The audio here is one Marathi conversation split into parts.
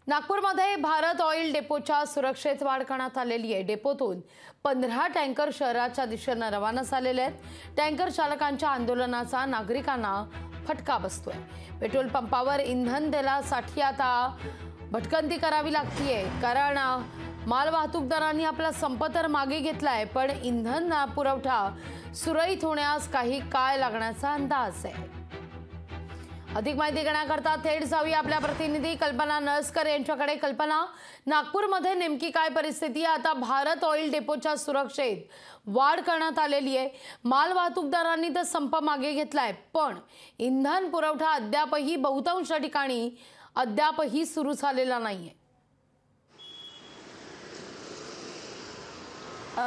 नागपूरमध्ये भारत ऑइल डेपोच्या सुरक्षेत वाढ करण्यात आलेली आहे। डेपोतून 15 टँकर शहराच्या दिशेने रवाना झालेले आहेत। टँकर चालकांच्या आंदोलनाचा नागरिकांना फटका बसतोय। पेट्रोल पंपावर इंधन तेलासाठी आता भटकंती करावी लागतीये, कारण माल वाहतूकदारांनी आपला संप तर मागे घेतलाय, पण इंधन पुरवठा सुरळीत होण्यास काही काळ लागण्याचा अंदाज आहे। अधिक माहिती घेण्याकरता थेट जाऊया आपल्या प्रतिनिधी कल्पना नळसकर यांच्याकडे। कल्पना, नागपूरमध्ये नेमकी काय परिस्थिती आहे? आता भारत ऑइल डेपोच्या सुरक्षेत वाढ करण्यात आलेली आहे। माल वाहतूकदारांनी तर संप मागे घेतलाय, पण इंधन पुरवठा अद्यापही बहुतांश ठिकाणी अद्यापही सुरू झालेला नाहीये।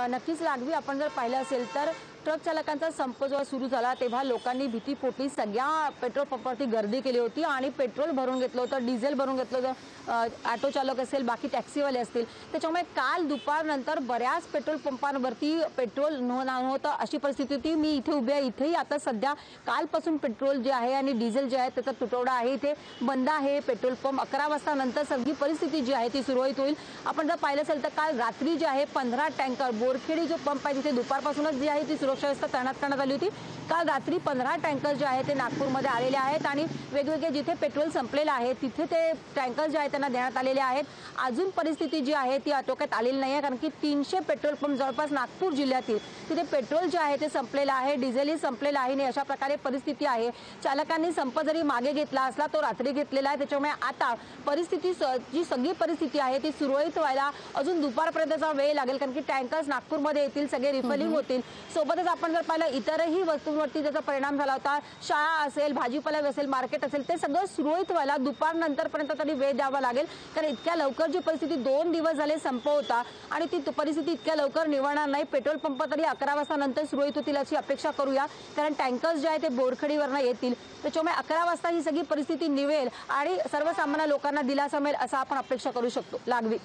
नक्कीच लागवी आपण जर पाहिलं असेल तर ट्रक चालकांचा संप जेव्हा सुरू झाला तेव्हा लोकांनी भीतीपोटी सगळ्या पेट्रोल पंपावरती गर्दी केली होती आणि पेट्रोल भरून घेतलं होतं, डिझेल भरून घेतलं होतं। ऑटो चालक असेल, बाकी टॅक्सीवाले असतील, त्याच्यामुळे काल दुपारनंतर बऱ्याच पेट्रोल पंपांवरती पेट्रोल नव्हतं अशी परिस्थिती होती। मी इथे उभी आहे, इथेही आता सध्या कालपासून पेट्रोल जे आहे आणि डिझेल जे आहे त्याचा तुटवडा आहे, इथे बंद आहे पेट्रोल पंप। 11 वाजता नंतर सगळी परिस्थिती जी आहे ती सुरळीत होईल। आपण जर पाहिलं असेल तर काल रात्री जे आहे 15 टँकर बोरखेडी जो पंप आहे तिथे दुपारपासूनच जी आहे ती सुरक्षा व्यवस्था तैनात करण्यात आली होती। काल रात्री 15 टँकर जे आहे ते नागपूरमध्ये आलेले आहेत आणि वेगवेगळे जिथे पेट्रोल संपलेलं आहे तिथे ते टँकर जे आहे त्यांना देण्यात आलेले आहेत। अजून परिस्थिती जी आहे ती आटोक्यात आलेली नाही आहे, कारण की 300 पेट्रोल पंप जवळपास नागपूर जिल्ह्यातील तिथे पेट्रोल जे आहे ते संपलेलं आहे, डिझेलही संपलेलं आहे आणि अशा प्रकारे परिस्थिती आहे। चालकांनी संप जरी मागे घेतला असला तो रात्री घेतलेला आहे, त्याच्यामुळे आता परिस्थिती जी सगळी परिस्थिती आहे ती सुरळीत व्हायला अजून दुपारपर्यंतचा वेळ लागेल, कारण की टँकर्स नागपूरमध्ये येतील, सगळे रिफिलिंग होतील। सोबतच आपण जर पाहिलं इतरही वस्तूंवरती त्याचा परिणाम झाला होता, शाळा असेल, भाजीपाला असेल, मार्केट असेल, ते सगळं सुरळीत व्हायला दुपारनंतरपर्यंत तरी वेळ द्यावा लागेल, कारण इतक्या लवकर जी परिस्थिती 2 दिवस झाले संप होता आणि ती परिस्थिती इतक्या लवकर निवळणार नाही। पेट्रोल पंप तरी 11 वाजता नंतर सुरळीत होतील अशी अपेक्षा करूया, कारण टँकर्स जे आहे ते बोरखेडीवरनं येतील, त्याच्यामुळे 11 वाजता ही सगळी परिस्थिती निवेल आणि सर्वसामान्य लोकांना दिलासा मिळेल असं आपण अपेक्षा करू शकतो। लागवी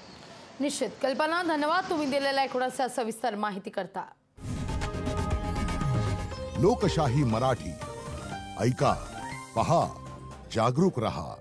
निश्चित। कल्पना, धन्यवाद तुम्ही दिलेल्या एकूणच सविस्तर माहिती करता। लोकशाही मराठी ऐका, पहा, जागरूक रहा।